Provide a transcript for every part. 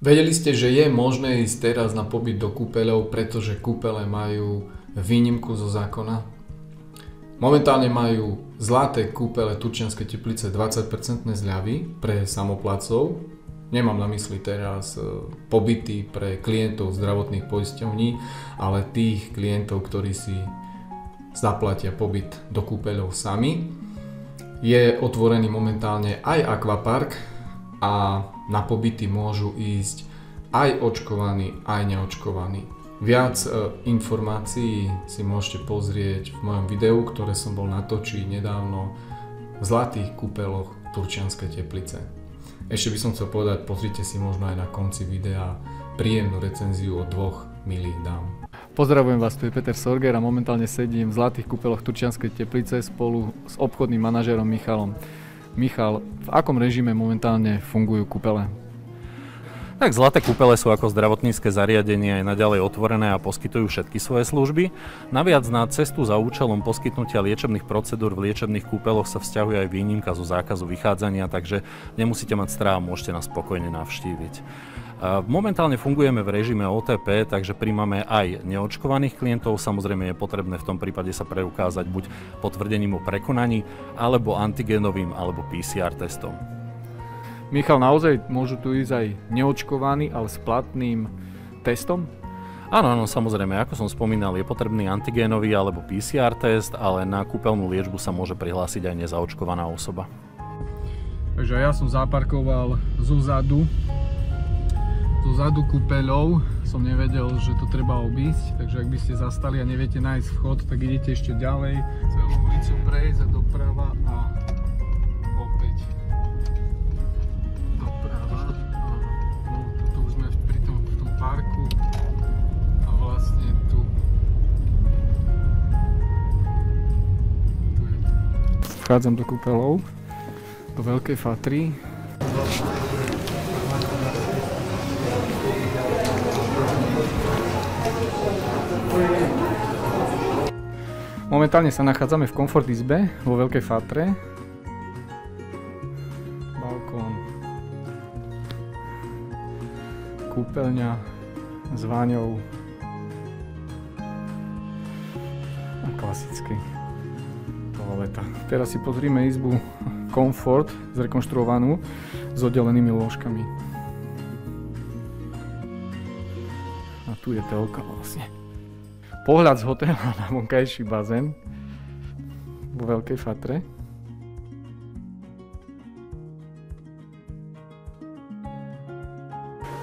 Vedeli ste, že je možné ísť teraz na pobyt do kúpeľov, pretože kúpele majú výnimku zo zákona? Momentálne majú zlaté kúpele Turčianske Teplice 20% zľavy pre samoplacov. Nemám na mysli teraz pobyty pre klientov zdravotných poisťovní, ale tých klientov, ktorí si zaplatia pobyt do kúpeľov sami. Je otvorený momentálne aj akvapark a na pobyty môžu ísť aj očkovaní, aj neočkovaní. Viac informácií si môžete pozrieť v mojom videu, ktoré som bol natočiť nedávno v zlatých kúpeľoch Turčianske Teplice. Ešte by som chcel povedať, pozrite si možno aj na konci videa príjemnú recenziu od dvoch milých dám. Pozdravujem vás, tu je Peter Sorger a momentálne sedím v zlatých kúpeľoch Turčianske Teplice spolu s obchodným manažérom Michalom. Michal, v akom režime momentálne fungujú kúpele? Tak zlaté kúpele sú ako zdravotnícke zariadenie aj naďalej otvorené a poskytujú všetky svoje služby. Naviac na cestu za účelom poskytnutia liečebných procedúr v liečebných kúpeloch sa vzťahuje aj výnimka zo zákazu vychádzania, takže nemusíte mať strach, môžete nás spokojne navštíviť. Momentálne fungujeme v režime OTP, takže príjmame aj neočkovaných klientov. Samozrejme je potrebné v tom prípade sa preukázať buď potvrdením o prekonaní, alebo antigénovým, alebo PCR testom. Michal, naozaj môžu tu ísť aj neočkovaní, ale s platným testom? Áno, samozrejme, ako som spomínal, je potrebný antigénový alebo PCR test, ale na kúpeľnú liečbu sa môže prihlásiť aj nezaočkovaná osoba. Takže ja som zaparkoval zo zadu kúpeľov, som nevedel, že to treba obísť, takže ak by ste zastali a neviete nájsť vchod, tak idete ešte ďalej, celú ulicu prejsť a doprava a opäť doprava. Tu už sme pri tom parku a vlastne tu je to. Vchádzam do kúpeľov, do Veľkej Fatry. Momentálne sa nachádzame v komfort izbe vo Veľkej Fatre. Balkón. Kúpeľňa s váňou. A klasicky toaleta. Teraz si pozrime izbu komfort, zrekonštruovanú s oddelenými lôžkami. A tu je telka vlastne. Pohľad z hotela na vonkajší bazén vo Veľkej Fatre.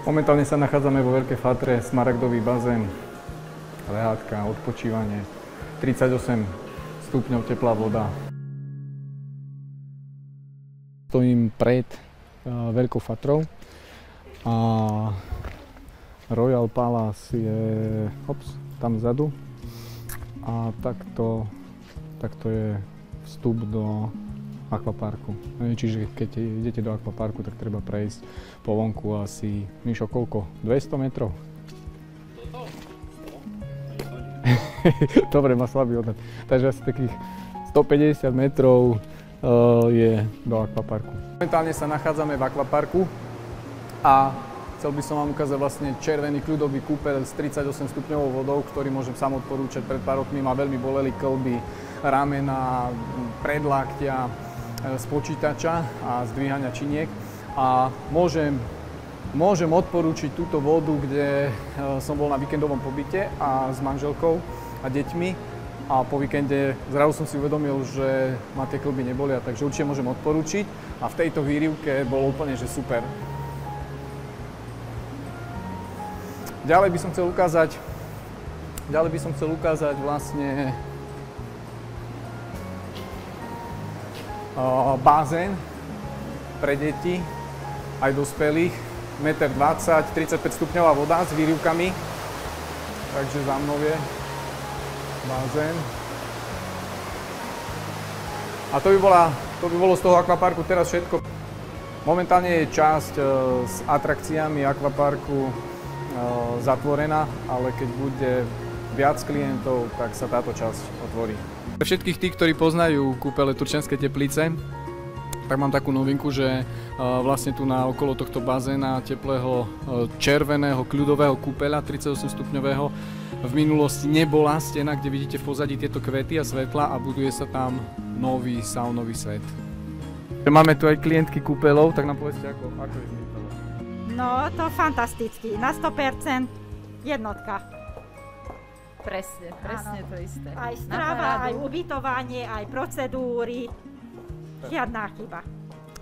Momentálne sa nachádzame vo Veľkej Fatre, smaragdový bazén, lehátka, odpočívanie, 38 stupňov teplá voda. Stojím pred Veľkou Fatrou a Royal Palace je tam vzadu a takto je vstup do akvaparku. Čiže keď idete do akvaparku, tak treba prejsť po vonku asi, Mišo, koľko? 200 metrov? Dobre, má slabý odhad. Takže asi takých 150 metrov je do akvaparku. Momentálne sa nachádzame v akvaparku a chcel by som vám ukázať vlastne červený kľudový kúpeľ s 38 stupňovou vodou, ktorý môžem sám odporúčať. Pred pár rokmi ma veľmi boleli kĺby, ramena, predlaktia, z počítača a zdvíhania činiek. A môžem odporúčiť túto vodu, kde som bol na víkendovom pobyte a s manželkou a deťmi. A po víkende zrazu som si uvedomil, že ma tie kĺby nebolia, takže určite môžem odporúčiť. A v tejto výrivke bolo úplne že super. Ďalej by som chcel ukázať vlastne bazén pre deti, aj dospelých, 1,20 m, 35 stupňová voda s výrivkami, takže za mnou je bazén. A to by bolo z toho akvaparku teraz všetko. Momentálne je časť s atrakciami akvaparku zatvorená, ale keď bude viac klientov, tak sa táto časť otvorí. Pre všetkých tých, ktorí poznajú kúpele Turčianske Teplice, Tak mám takú novinku, že vlastne tu na okolo tohto bazéna teplého červeného kľudového kúpeľa 38 stupňového v minulosti nebola stena, kde vidíte v pozadí tieto kvety a svetla a buduje sa tam nový saunový svet. Máme tu aj klientky kúpeľov, tak nám povedzte, ako je z nich to? No, to fantasticky, na 100% jednotka. Presne to isté. Aj strava, aj ubytovanie, aj procedúry, žiadna chyba.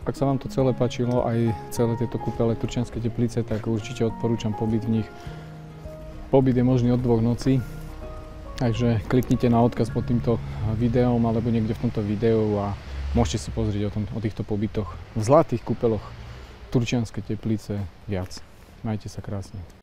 Ak sa vám to celé páčilo, aj celé tieto kúpele Turčianske Teplice, tak určite odporúčam pobyt v nich. Pobyt je možný od 2 nocí, takže kliknite na odkaz pod týmto videom alebo niekde v tomto videu a môžete si pozrieť o týchto pobytoch v zlatých kúpeloch Turčianske Teplice viac. Majte sa krásne.